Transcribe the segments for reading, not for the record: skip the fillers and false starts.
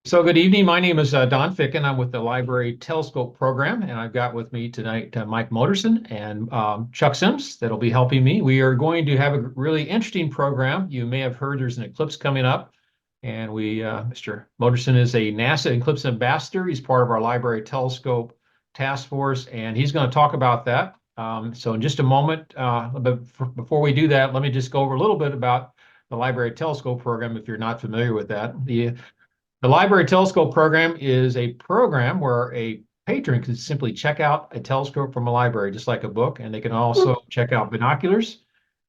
So good evening. My name is Don Ficken. I'm with the Library Telescope Program, and I've got with me tonight Mike Modrcin and Chuck Sims that'll be helping me. We are going to have a really interesting program. You may have heard there's an eclipse coming up, and Mr. Modrcin is a NASA Eclipse Ambassador. He's part of our Library Telescope Task Force, and he's going to talk about that. So in just a moment, but before we do that, let me just go over a little bit about the Library Telescope Program if you're not familiar with that. The Library Telescope Program is a program where a patron can simply check out a telescope from a library, just like a book, and they can also check out binoculars.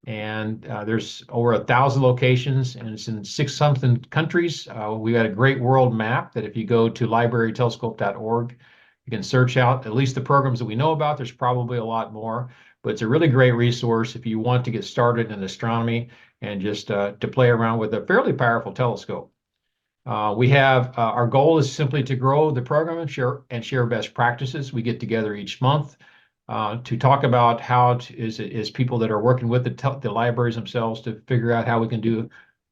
And there's over 1,000 locations, and it's in six something countries. We got a great world map that if you go to librarytelescope.org, you can search out at least the programs that we know about. There's probably a lot more, but it's a really great resource if you want to get started in astronomy and just to play around with a fairly powerful telescope. We have our goal is simply to grow the program and share best practices. We get together each month to talk about as people that are working with the libraries themselves to figure out how we can do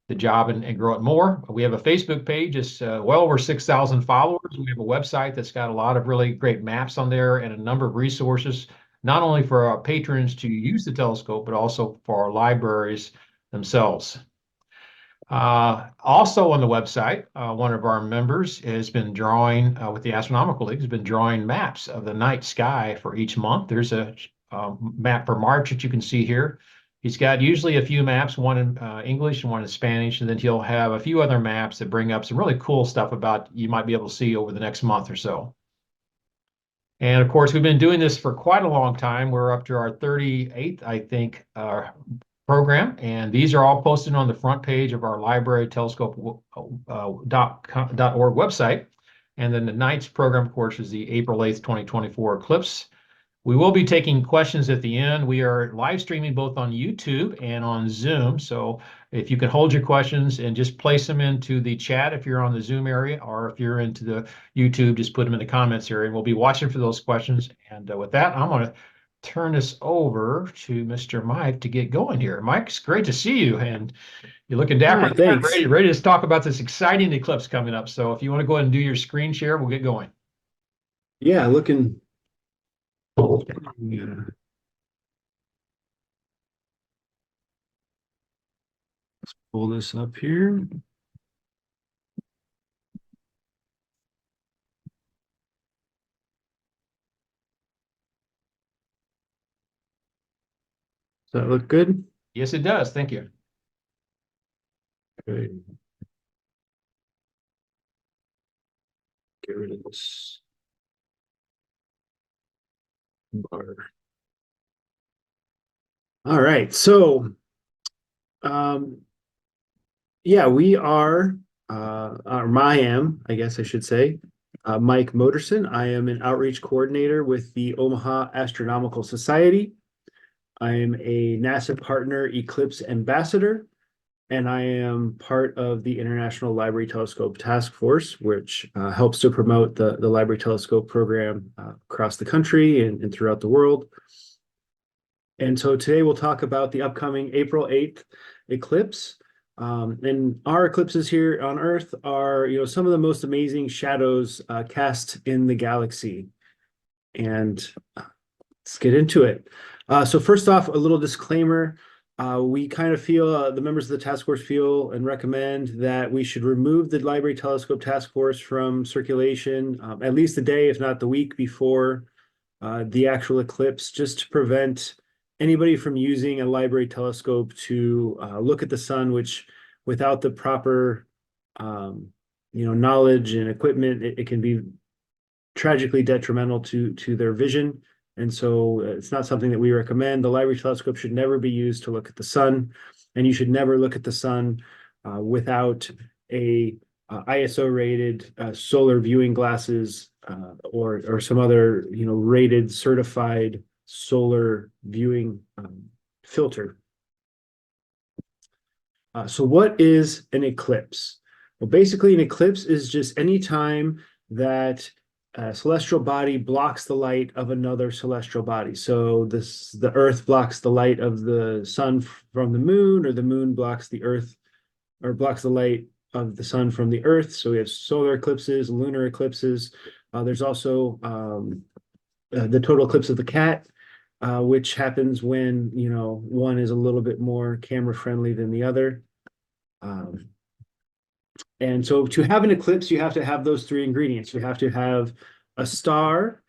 the job and grow it more. We have a Facebook page. It's well over 6,000 followers. We have a website that's got a lot of really great maps on there and a number of resources, not only for our patrons to use the telescope, but also for our libraries themselves. Also on the website, one of our members has been drawing with the Astronomical League, has been drawing maps of the night sky for each month. There's a map for March that you can see here. He's got usually a few maps, one in English and one in Spanish, and then he'll have a few other maps that bring up some really cool stuff about you might be able to see over the next month or so. And of course, we've been doing this for quite a long time. We're up to our 38th, I think, program, and these are all posted on the front page of our library telescope.org website. And then the night's program, of course, is the April 8th, 2024 eclipse. We will be taking questions at the end. We are live streaming both on YouTube and on Zoom. So if you can hold your questions and just place them into the chat if you're on the Zoom area, or if you're into the YouTube, just put them in the comments area. And we'll be watching for those questions. And with that, I'm going to turn this over to Mr. Mike to get going here. Mike, it's great to see you, and you're looking dapper, Thanks. ready to talk about this exciting eclipse coming up. So if you want to go ahead and do your screen share, we'll get going. Yeah, looking. Yeah. Let's pull this up here. Does that look good? Yes, it does. Thank you. Okay. Get rid of this bar. All right, so yeah, we are or I am, I guess I should say, Mike Modrcin. I am an outreach coordinator with the Omaha Astronomical Society. I am a NASA partner Eclipse Ambassador, and I am part of the International Library Telescope Task Force, which helps to promote the Library Telescope program across the country and throughout the world. And so today we'll talk about the upcoming April 8th eclipse. And our eclipses here on Earth are, some of the most amazing shadows cast in the galaxy. And let's get into it. So first off, a little disclaimer. We kind of feel, the members of the task force feel and recommend that we should remove the Library Telescope Task Force from circulation at least a day, if not the week before the actual eclipse, just to prevent anybody from using a library telescope to look at the sun, which without the proper knowledge and equipment, it can be tragically detrimental to their vision. And so it's not something that we recommend. The library telescope should never be used to look at the sun, and you should never look at the sun without a ISO rated solar viewing glasses or some other rated certified solar viewing filter. So what is an eclipse? Well, basically an eclipse is just any time that a celestial body blocks the light of another celestial body. So the Earth blocks the light of the sun from the moon, or the moon blocks the Earth, or blocks the light of the sun from the Earth. So we have solar eclipses, lunar eclipses. There's also the total eclipse of the cat, which happens when, one is a little bit more camera friendly than the other. And so to have an eclipse, you have to have those three ingredients. You have to have a star,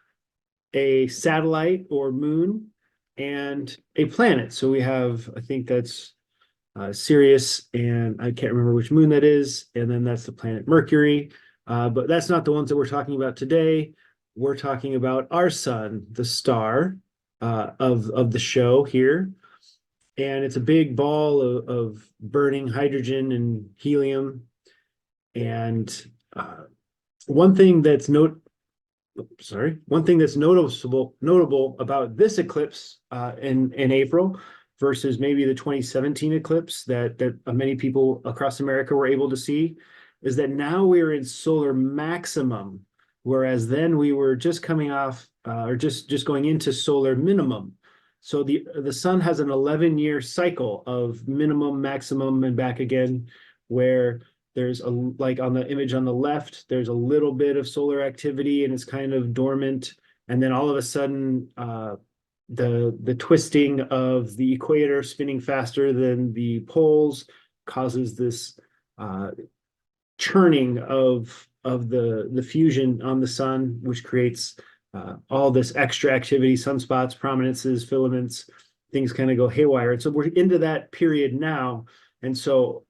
a satellite or moon, and a planet. So we have, I think that's Sirius, and I can't remember which moon that is. And then that's the planet Mercury. But that's not the ones that we're talking about today. We're talking about our sun, the star of the show here. And it's a big ball of burning hydrogen and helium. And one thing that's notable about this eclipse in April versus maybe the 2017 eclipse that many people across America were able to see is that now we're in solar maximum, whereas then we were just coming off or just going into solar minimum. So the sun has an 11-year cycle of minimum, maximum, and back again, where there's like on the image on the left, there's a little bit of solar activity and it's kind of dormant. And then all of a sudden, the twisting of the equator spinning faster than the poles causes this churning of the fusion on the sun, which creates all this extra activity, sunspots, prominences, filaments, things kind of go haywire. And so we're into that period now. And so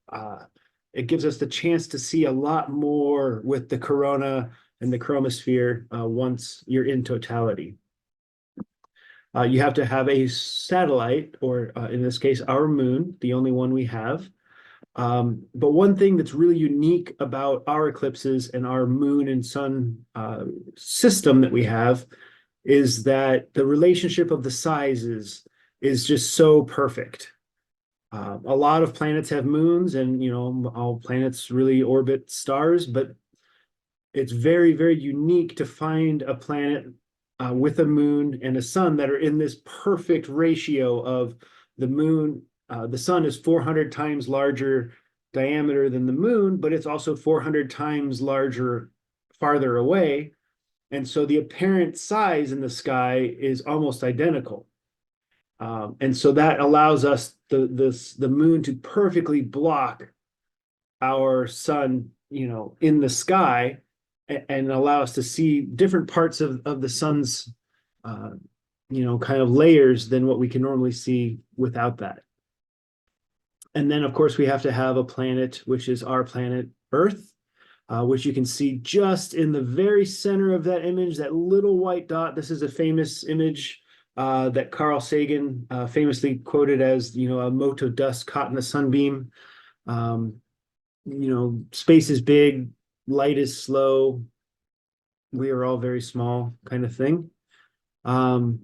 it gives us the chance to see a lot more with the corona and the chromosphere once you're in totality. You have to have a satellite, or in this case, our moon, the only one we have. But one thing that's really unique about our eclipses and our moon and sun system that we have is that the relationship of the sizes is just so perfect. A lot of planets have moons, and all planets really orbit stars, but it's very, very unique to find a planet with a moon and a sun that are in this perfect ratio of the moon. The sun is 400 times larger diameter than the moon, but it's also 400 times larger farther away. And so the apparent size in the sky is almost identical. And so that allows us the moon to perfectly block our sun, in the sky, and allow us to see different parts of the sun's, kind of layers than what we can normally see without that. And then, of course, we have to have a planet, which is our planet Earth, which you can see just in the very center of that image, that little white dot. This is a famous image that Carl Sagan famously quoted as, a mote of dust caught in a sunbeam. Space is big, light is slow. We are all very small, kind of thing. And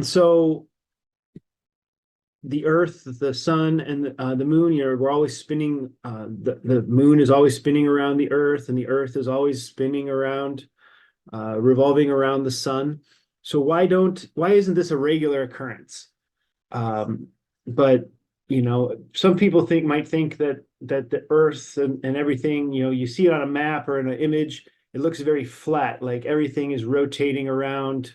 so the Earth, the sun, and the moon, we're always spinning. The moon is always spinning around the Earth, and the Earth is always spinning around, revolving around the sun. So why isn't this a regular occurrence? But some people might think that the Earth and everything, you see it on a map or in an image, it looks very flat, like everything is rotating around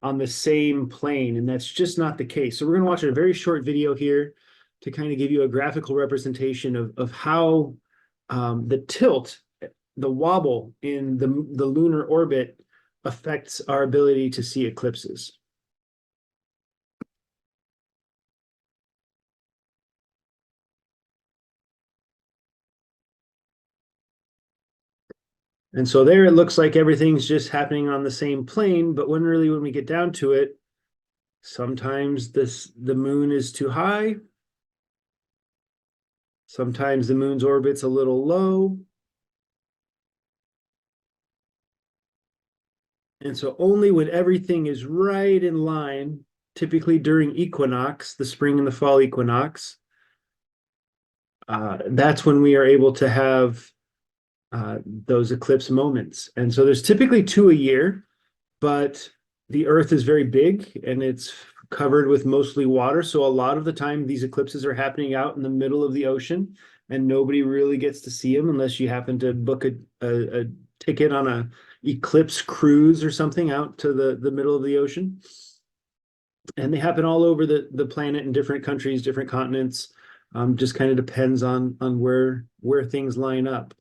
on the same plane, and that's just not the case. So we're going to watch a very short video here to kind of give you a graphical representation of how the tilt, the wobble in the lunar orbit affects our ability to see eclipses. And so there it looks like everything's just happening on the same plane, but when we get down to it, sometimes the moon is too high. Sometimes the moon's orbit's a little low. And so only when everything is right in line, typically during equinox, the spring and the fall equinox, that's when we are able to have those eclipse moments. And so there's typically 2 a year, but the Earth is very big and it's covered with mostly water. So a lot of the time these eclipses are happening out in the middle of the ocean. and nobody really gets to see them unless you happen to book a ticket on a eclipse cruise or something out to the middle of the ocean. And they happen all over the planet in different countries, different continents. Just kind of depends on where things line up.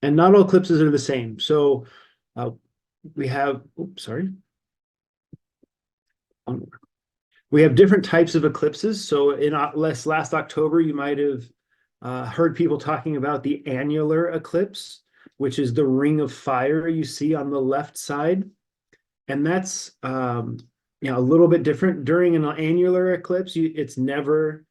And not all eclipses are the same. So we have, oops, sorry. One more. We have different types of eclipses. So in last October, you might have heard people talking about the annular eclipse, which is the ring of fire you see on the left side. And that's a little bit different. During an annular eclipse, it's never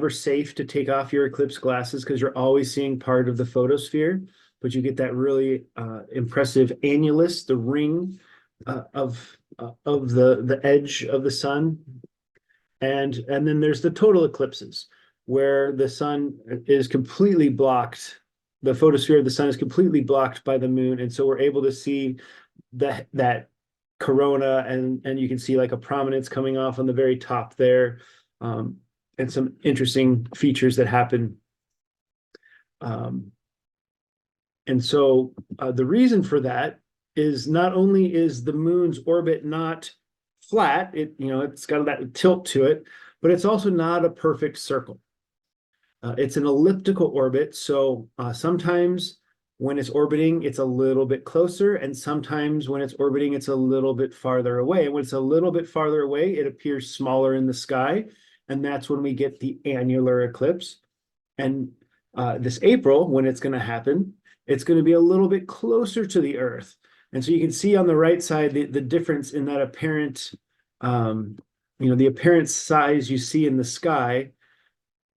safe to take off your eclipse glasses because you're always seeing part of the photosphere, but you get that really impressive annulus, the ring of the edge of the sun. And then there's the total eclipses, where the sun is completely blocked. The photosphere of the sun is completely blocked by the moon, and so we're able to see that corona, and you can see like a prominence coming off on the very top there, and some interesting features that happen. And so the reason for that is not only is the moon's orbit not flat, it's got that tilt to it, but it's also not a perfect circle. It's an elliptical orbit, so sometimes when it's orbiting, it's a little bit closer, and sometimes when it's orbiting, it's a little bit farther away. And when it's a little bit farther away, it appears smaller in the sky, and that's when we get the annular eclipse. And this April, when it's going to happen, it's going to be a little bit closer to the Earth. And so you can see on the right side the difference in that apparent, the apparent size you see in the sky.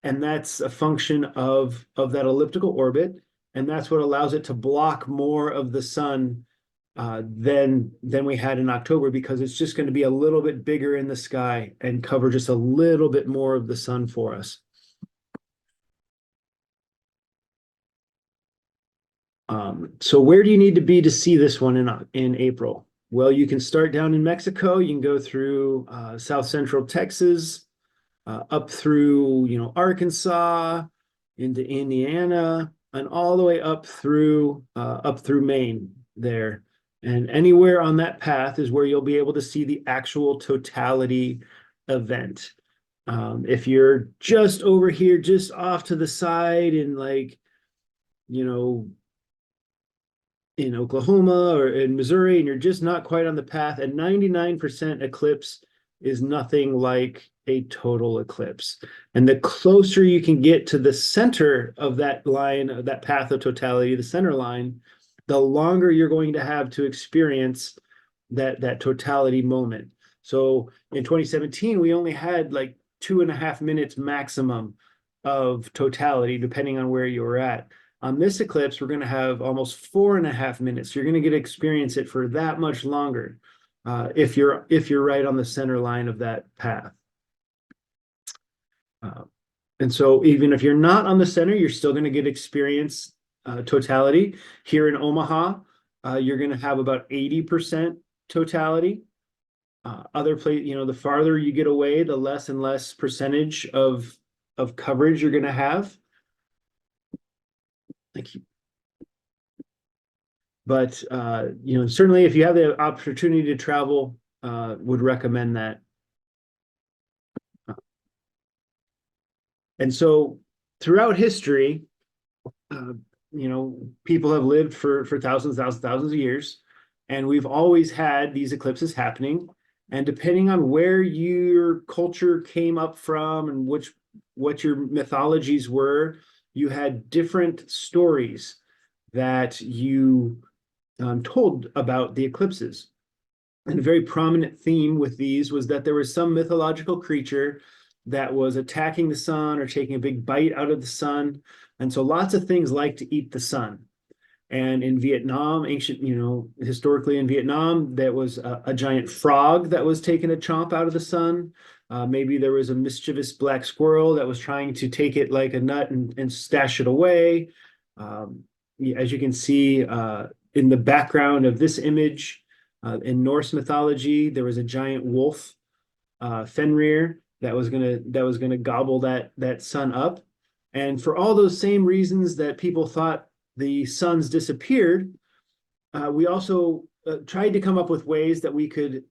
And that's a function of that elliptical orbit. And that's what allows it to block more of the sun than we had in October, because it's just going to be a little bit bigger in the sky and cover just a little bit more of the sun for us. So where do you need to be to see this one in April? Well, you can start down in Mexico. You can go through South Central Texas, up through Arkansas, into Indiana, and all the way up through Maine there. And anywhere on that path is where you'll be able to see the actual totality event. If you're just over here, just off to the side in in Oklahoma or in Missouri, and you're just not quite on the path, a 99% eclipse is nothing like a total eclipse. And the closer you can get to the center of that line, of that path of totality, the center line, the longer you're going to have to experience that totality moment. So in 2017, we only had like 2.5 minutes maximum of totality, depending on where you were at. On this eclipse, we're going to have almost 4.5 minutes. You're going to get to experience it for that much longer if you're right on the center line of that path. And so even if you're not on the center, you're still going to get experience totality. Here in Omaha, you're going to have about 80% totality. Other place, the farther you get away, the less and less percentage of coverage you're going to have. Thank you. But certainly if you have the opportunity to travel, would recommend that. And so throughout history, people have lived for thousands of years, and we've always had these eclipses happening. And depending on where your culture came up from and what your mythologies were, you had different stories that you told about the eclipses. And a very prominent theme with these was that there was some mythological creature that was attacking the sun or taking a big bite out of the sun. And so lots of things like to eat the sun. And in Vietnam, historically in Vietnam, there was a giant frog that was taking a chomp out of the sun. Maybe there was a mischievous black squirrel that was trying to take it like a nut and stash it away. As you can see in the background of this image, in Norse mythology, there was a giant wolf, Fenrir, that was gonna gobble that sun up. And for all those same reasons that people thought the suns disappeared, we also tried to come up with ways that we could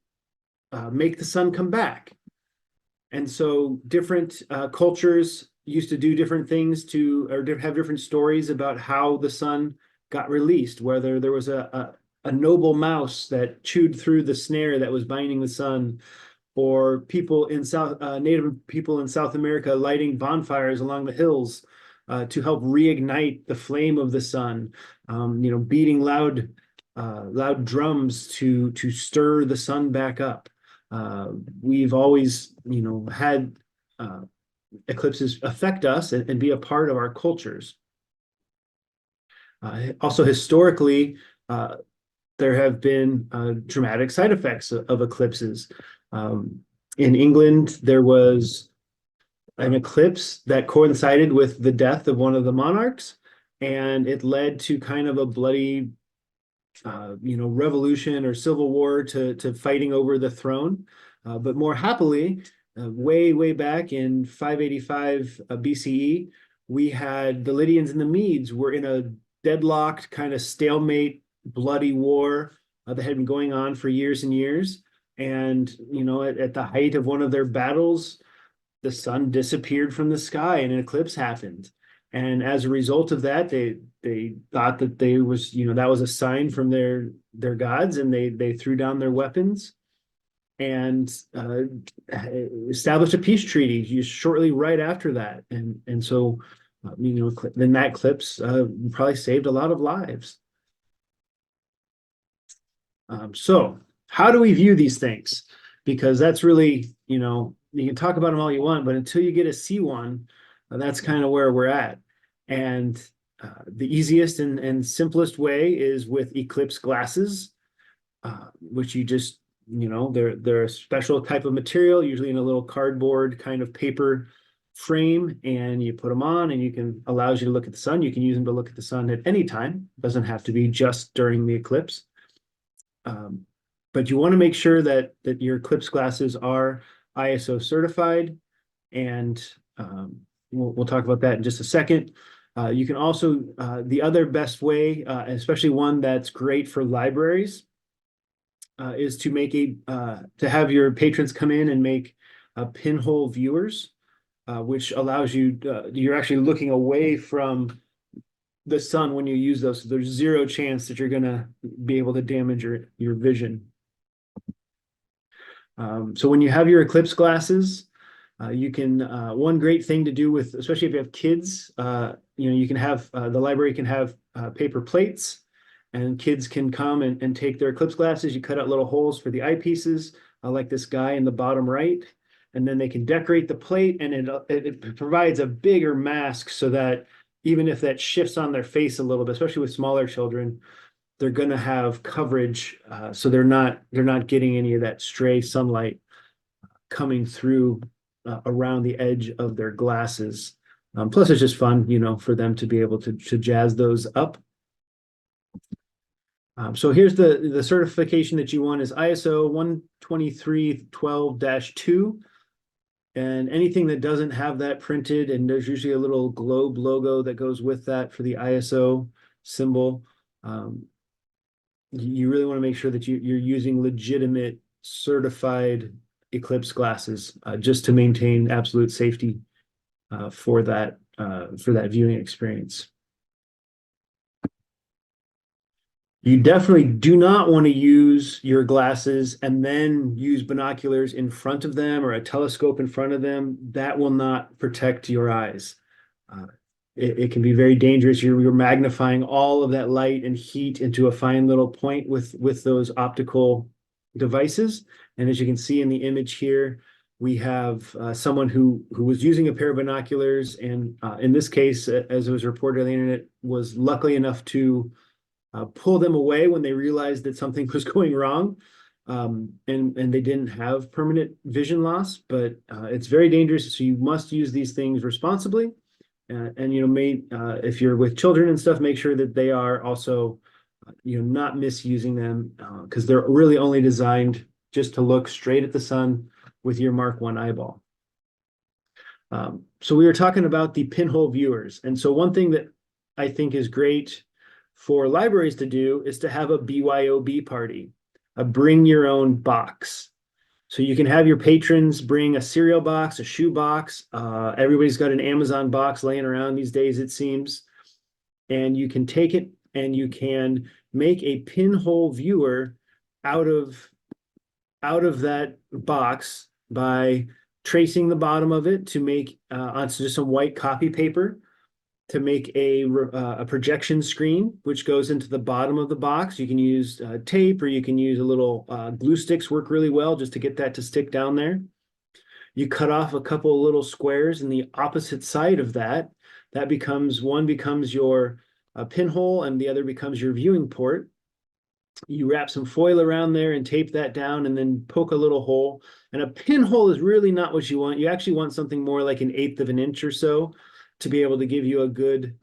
make the sun come back. And so different cultures used to do different things or have different stories about how the sun got released, whether there was a noble mouse that chewed through the snare that was binding the sun, or Native people in South America lighting bonfires along the hills to help reignite the flame of the sun, beating loud drums to stir the sun back up. We've always, had eclipses affect us and be a part of our cultures. Also, historically, there have been dramatic side effects of eclipses. In England, there was an eclipse that coincided with the death of one of the monarchs, and it led to kind of a bloody revolution or civil war to fighting over the throne. But more happily, way back in 585 BCE, we had the Lydians and the Medes were in a deadlocked kind of stalemate, bloody war that had been going on for years and years. And, at the height of one of their battles, the sun disappeared from the sky and an eclipse happened. And as a result of that, they thought that that was a sign from their gods, and they threw down their weapons and established a peace treaty shortly right after that. And so then that eclipse probably saved a lot of lives. So how do we view these things? Because that's really, you can talk about them all you want, but until you get to see one, that's kind of where we're at. And the easiest and simplest way is with eclipse glasses, which you just, they're a special type of material, usually in a little cardboard kind of paper frame, and you put them on and allows you to look at the sun. You can use them to look at the sun at any time. It doesn't have to be just during the eclipse. But you want to make sure that your eclipse glasses are ISO certified, and we'll talk about that in just a second. You can also, the other best way, especially one that's great for libraries, is to have your patrons come in and make pinhole viewers, which allows you're actually looking away from the sun when you use those. So there's zero chance that you're going to be able to damage your vision. So when you have your eclipse glasses, you can, one great thing to do with, especially if you have kids, you can have, the library can have paper plates, and kids can come and take their eclipse glasses. You cut out little holes for the eyepieces, like this guy in the bottom right, and then they can decorate the plate, and it provides a bigger mask so that even if that shifts on their face a little bit, especially with smaller children, they're going to have coverage, so they're not getting any of that stray sunlight coming through around the edge of their glasses. Plus, it's just fun, for them to be able to jazz those up. So here's the certification that you want is ISO 12312-2. And anything that doesn't have that printed, and there's usually a little globe logo that goes with that for the ISO symbol. You really want to make sure that you're using legitimate certified eclipse glasses, just to maintain absolute safety for that viewing experience. You definitely do not want to use your glasses and then use binoculars in front of them or a telescope in front of them. That will not protect your eyes. It can be very dangerous. You're magnifying all of that light and heat into a fine little point with those optical devices. And as you can see in the image here, we have someone who was using a pair of binoculars, and in this case, as it was reported on the internet, was lucky enough to pull them away when they realized that something was going wrong, and they didn't have permanent vision loss. But it's very dangerous, so you must use these things responsibly. And if you're with children and stuff, make sure that they are also not misusing them, because they're really only designed just to look straight at the sun with your Mark 1 eyeball. So we were talking about the pinhole viewers. And so one thing that I think is great for libraries to do is to have a BYOB party, a bring your own box. So you can have your patrons bring a cereal box, a shoe box. Everybody's got an Amazon box laying around these days, it seems. And you can take it and you can make a pinhole viewer out of that box by tracing the bottom of it to make onto just some white copy paper to make a projection screen, which goes into the bottom of the box. You can use tape, or you can use a little glue sticks, work really well just to get that to stick down there. You cut off a couple of little squares in the opposite side of that. One becomes your pinhole and the other becomes your viewing port. You wrap some foil around there and tape that down and then poke a little hole. And a pinhole is really not what you want. You actually want something more like 1/8 of an inch or so to be able to give you a good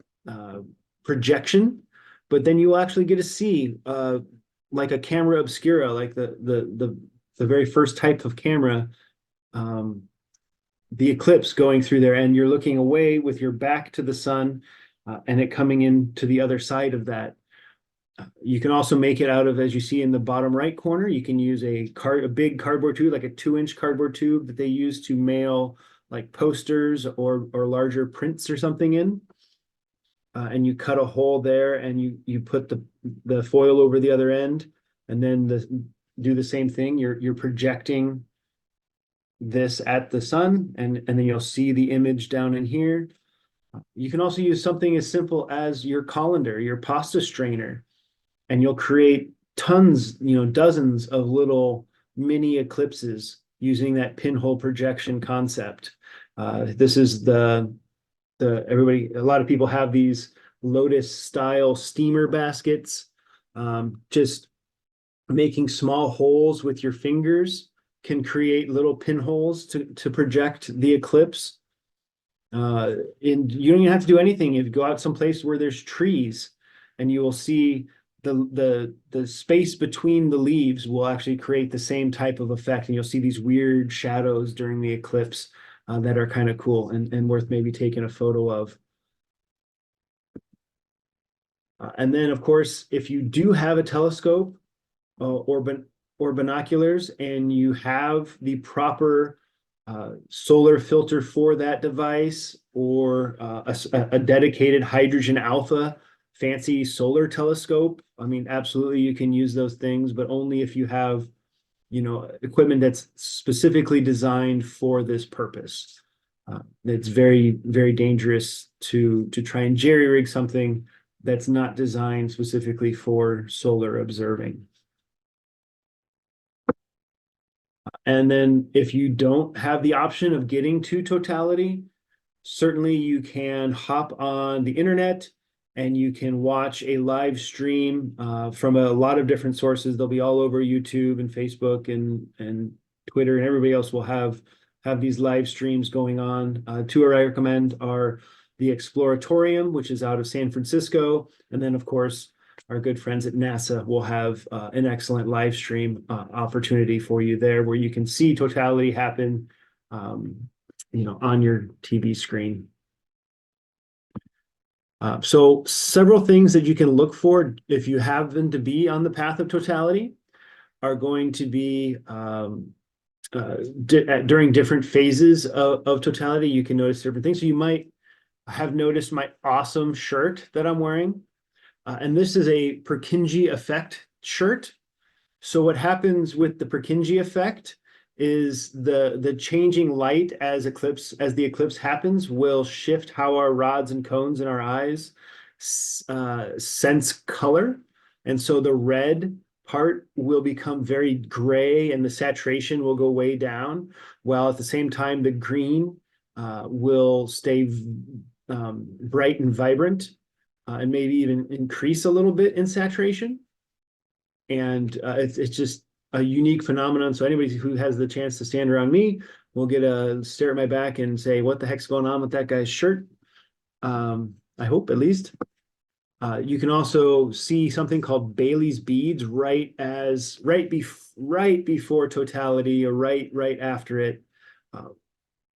projection. But then you will actually get to see like a camera obscura, like the very first type of camera, the eclipse going through there, and you're looking away with your back to the sun and it coming in to the other side of that. You can also make it out of, as you see in the bottom right corner, you can use a big cardboard tube, like a 2-inch cardboard tube that they use to mail like posters or larger prints or something in. And you cut a hole there and you put the foil over the other end, and then do the same thing. You're projecting this at the sun, and then you'll see the image down in here. You can also use something as simple as your colander, your pasta strainer, and you'll create tons, dozens of little mini eclipses using that pinhole projection concept. This is a lot of people have these Lotus style steamer baskets. Just making small holes with your fingers can create little pinholes to project the eclipse. And you don't even have to do anything. You go out someplace where there's trees, and you will see the space between the leaves will actually create the same type of effect, and you'll see these weird shadows during the eclipse that are kind of cool and worth maybe taking a photo of. And then, of course, if you do have a telescope or binoculars, and you have the proper solar filter for that device, or a dedicated hydrogen alpha fancy solar telescope, I mean, absolutely you can use those things, but only if you have, equipment that's specifically designed for this purpose. It's very, very dangerous to try and jerry rig something that's not designed specifically for solar observing. And then if you don't have the option of getting to totality, certainly you can hop on the internet and you can watch a live stream from a lot of different sources. They'll be all over YouTube and Facebook and Twitter, and everybody else will have these live streams going on. Two I recommend are the Exploratorium, which is out of San Francisco, and then of course our good friends at NASA will have an excellent live stream opportunity for you there, where you can see totality happen, on your TV screen. So several things that you can look for if you happen to be on the path of totality are going to be during different phases of totality. You can notice different things. So you might have noticed my awesome shirt that I'm wearing. And this is a Purkinje effect shirt. So what happens with the Purkinje effect is the changing light as the eclipse happens will shift how our rods and cones in our eyes sense color. And so the red part will become very gray and the saturation will go way down, while at the same time the green will stay bright and vibrant, and maybe even increase a little bit in saturation. And it's just a unique phenomenon. So anybody who has the chance to stand around me will get a stare at my back and say, what the heck's going on with that guy's shirt? I hope, at least. You can also see something called Bailey's beads right before totality, or right after it.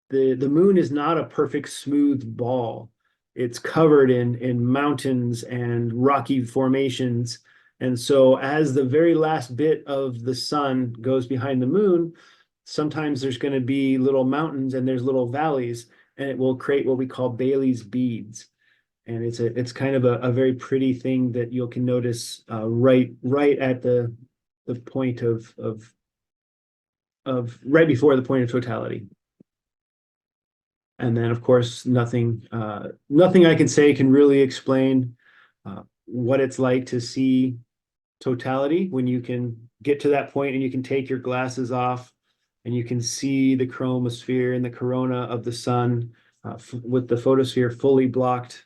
the moon is not a perfect smooth ball. It's covered in mountains and rocky formations. And so as the very last bit of the sun goes behind the moon, sometimes there's going to be little mountains and there's little valleys, and it will create what we call Bailey's beads. And it's kind of a very pretty thing that you can notice right at the point of right before the point of totality. And then, of course, nothing I can say can really explain what it's like to see totality when you can get to that point and you can take your glasses off and you can see the chromosphere and the corona of the sun with the photosphere fully blocked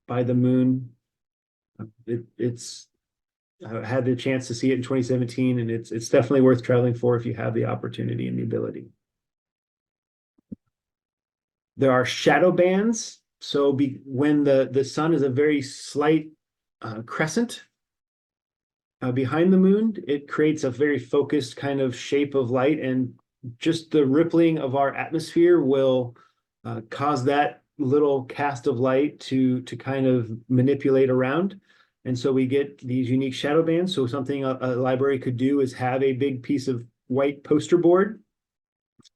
by the moon. It's I had the chance to see it in 2017, and it's definitely worth traveling for if you have the opportunity and the ability. There are shadow bands. So when the sun is a very slight crescent behind the moon, it creates a very focused kind of shape of light, and just the rippling of our atmosphere will cause that little cast of light to kind of manipulate around. And so we get these unique shadow bands. So something a library could do is have a big piece of white poster board.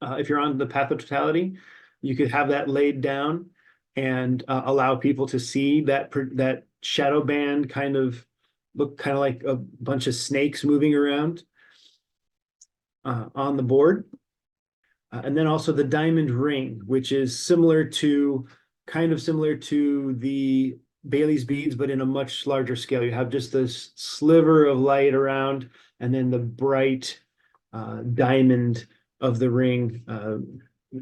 If you're on the path of totality, you could have that laid down and allow people to see that shadow band kind of look kind of like a bunch of snakes moving around on the board. And then also the diamond ring, which is kind of similar to the Bailey's beads, but in a much larger scale. You have just this sliver of light around, and then the bright diamond of the ring,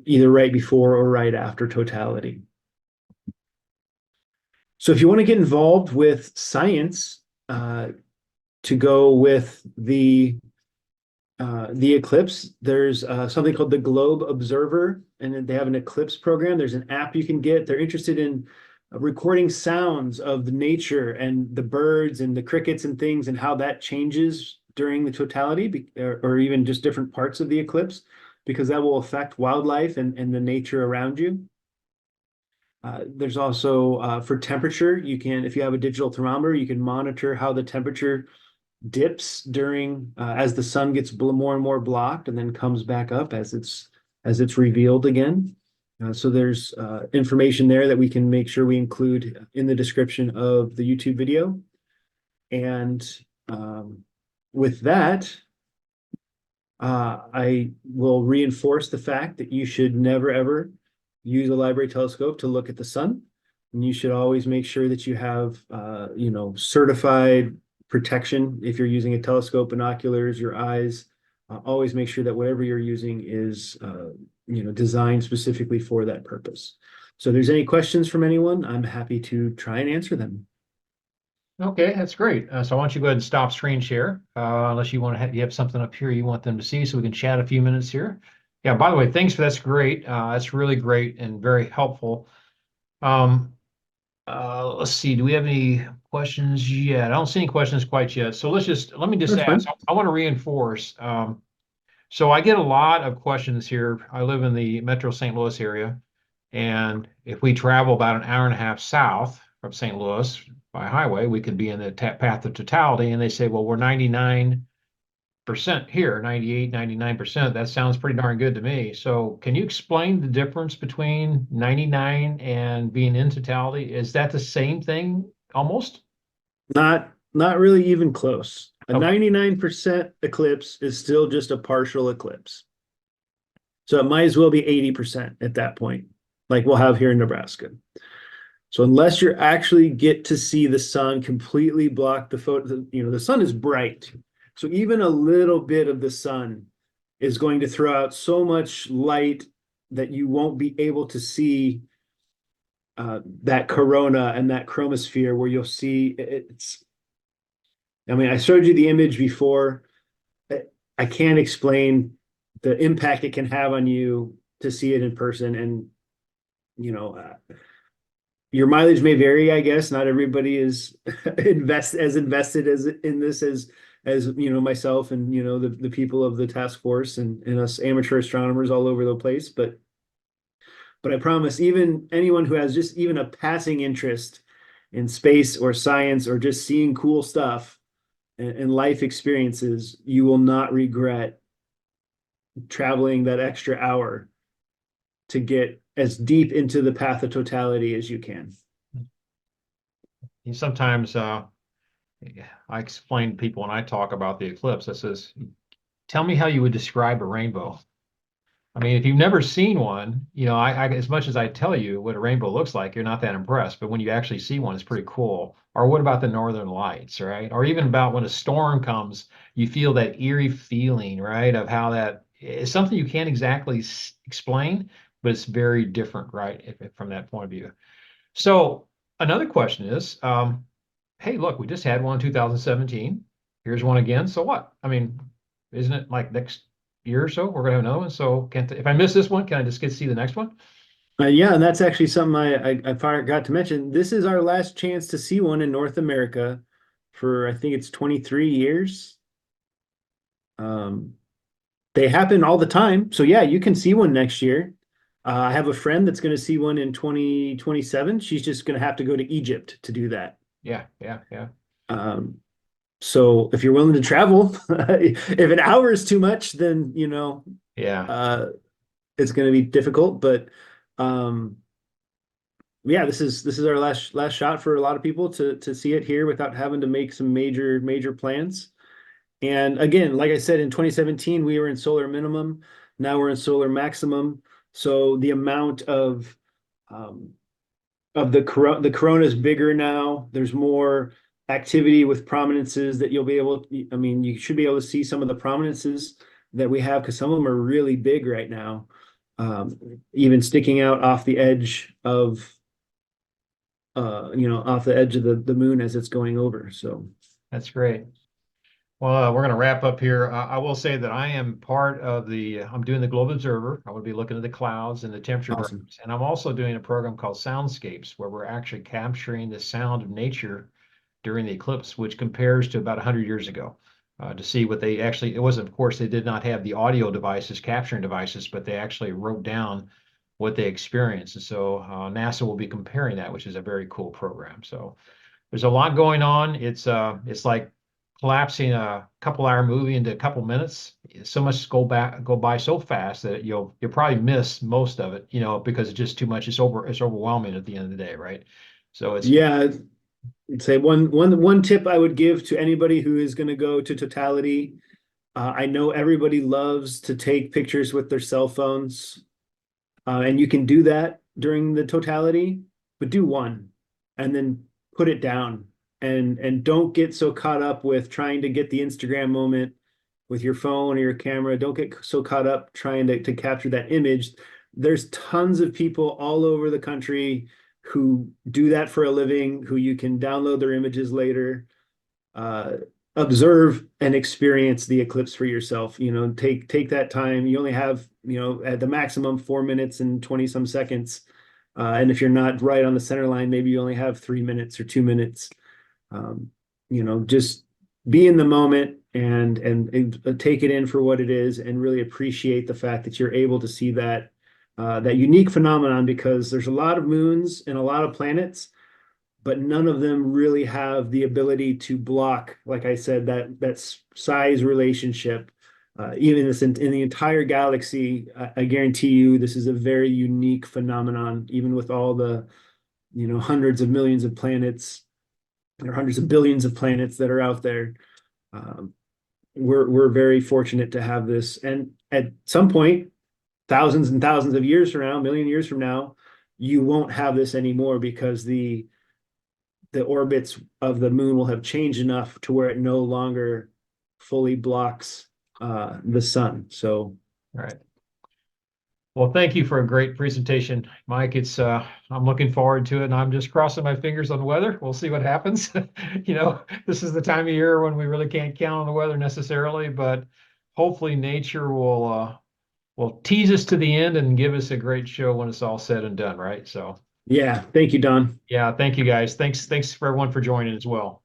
either right before or right after totality. So if you want to get involved with science, to go with the eclipse, there's something called the Globe Observer, and they have an eclipse program. There's an app you can get. They're interested in recording sounds of the nature and the birds and the crickets and things, and how that changes during the totality, or even just different parts of the eclipse, because that will affect wildlife and the nature around you. There's also for temperature, if you have a digital thermometer, you can monitor how the temperature dips during as the sun gets more and more blocked, and then comes back up as it's revealed again. So there's information there that we can make sure we include in the description of the YouTube video. And with that, I will reinforce the fact that you should never ever use a library telescope to look at the sun, and you should always make sure that you have certified protection if you're using a telescope, binoculars, your eyes. Always make sure that whatever you're using is designed specifically for that purpose. So if there's any questions from anyone, I'm happy to try and answer them. Okay, that's great. So I want you to go ahead and stop screen share, unless you want to you have something up here you want them to see, so we can chat a few minutes here. Yeah, by the way, thanks for that's great. That's really great and very helpful. Let's see, do we have any questions yet? I don't see any questions quite yet. So let me just That's fine. ask. I want to reinforce. So I get a lot of questions here. I live in the Metro St. Louis area, and if we travel about an hour and a half south from St. Louis by highway, we could be in the path of totality. And they say, well, we're 99% here, 98, 99%. That sounds pretty darn good to me. So can you explain the difference between 99 and being in totality? Is that the same thing almost? Not really even close. A Okay. 99% eclipse is still just a partial eclipse. So it might as well be 80% at that point, like we'll have here in Nebraska. So unless you actually get to see the sun completely block the photo, the sun is bright. So even a little bit of the sun is going to throw out so much light that you won't be able to see that corona and that chromosphere, where you'll see it's. I mean, I showed you the image before. I can't explain the impact it can have on you to see it in person. And your mileage may vary, I guess. Not everybody is invested as in this as myself and the people of the task force and us amateur astronomers all over the place. But But I promise, even anyone who has just even a passing interest in space or science or just seeing cool stuff and life experiences, you will not regret traveling that extra hour to get as deep into the path of totality as you can. Sometimes I explain to people when I talk about the eclipse, I says, tell me how you would describe a rainbow. I mean, if you've never seen one, as much as I tell you what a rainbow looks like, you're not that impressed. But when you actually see one, it's pretty cool. Or what about the northern lights, right? Or even about when a storm comes, you feel that eerie feeling, right? Of how that is something you can't exactly explain, but it's very different, right? If from that point of view. So another question is, hey, look, we just had one in 2017. Here's one again. So what? I mean, isn't it like next year or so we're gonna have another one? So can't if I miss this one, can I just get to see the next one? Yeah, and that's actually something I forgot to mention. This is our last chance to see one in North America for I think it's 23 years. Um, they happen all the time. So yeah, you can see one next year. I have a friend that's going to see one in 2027. She's just going to have to go to Egypt to do that. Yeah, yeah, yeah, Um, so if you're willing to travel, if an hour is too much, then yeah. uh, it's going to be difficult. But um, yeah, this is our last shot for a lot of people to see it here without having to make some major plans. And again, like I said, in 2017, we were in solar minimum. Now we're in solar maximum. So the amount um, of the corona is bigger now. There's more activity with prominences that you'll be able. I mean, you should be able to see some of the prominences that we have because some of them are really big right now, even sticking out off the edge of off the edge of the moon as it's going over. So That's great. Well, we're going to wrap up here. I will say that I am part of I'm doing the Globe Observer. I will be looking at the clouds and the temperature awesome. graphs. And I'm also doing a program called Soundscapes, where we're actually capturing the sound of nature during the eclipse, which compares to about 100 years ago, to see what they actually, it wasn't, of course, they did not have the audio devices, capturing devices, but they actually wrote down what they experienced. And so NASA will be comparing that, which is a very cool program. So there's a lot going on. It's like collapsing a couple-hour movie into a couple minutes. So much go by so fast that you'll probably miss most of it, because it's just too much. It's overwhelming at the end of the day, right? So it's Yeah, I'd say one tip I would give to anybody who is going to go to totality. I know everybody loves to take pictures with their cell phones, and you can do that during the totality, but do one and then put it down and don't get so caught up with trying to get the Instagram moment with your phone or your camera. Don't get so caught up trying to capture that image. There's tons of people all over the country who do that for a living, who you can download their images later. Uh, Observe and experience the eclipse for yourself. Take that time. You only have, at the maximum 4 minutes and 20 some seconds. And if you're not right on the center line, maybe you only have 3 minutes or 2 minutes. Um, just be in the moment and take it in for what it is, and really appreciate the fact that you're able to see that unique phenomenon, because there's a lot of moons and a lot of planets, but none of them really have the ability to block, like I said, that size relationship. Even in the entire galaxy, I guarantee you, this is a very unique phenomenon. Even with all the, hundreds of millions of planets or hundreds of billions of planets that are out there, um, we're very fortunate to have this. And at some point, thousands and thousands of years from now, a million years from now, you won't have this anymore because the orbits of the moon will have changed enough to where it no longer fully blocks the sun. So all right. Well, thank you for a great presentation, Mike. I'm looking forward to it, and I'm just crossing my fingers on the weather. We'll see what happens. This is the time of year when we really can't count on the weather necessarily, but hopefully nature will tease us to the end and give us a great show when it's all said and done, right? So, yeah, thank you, Don. yeah, thank you guys. Thanks for everyone for joining as well.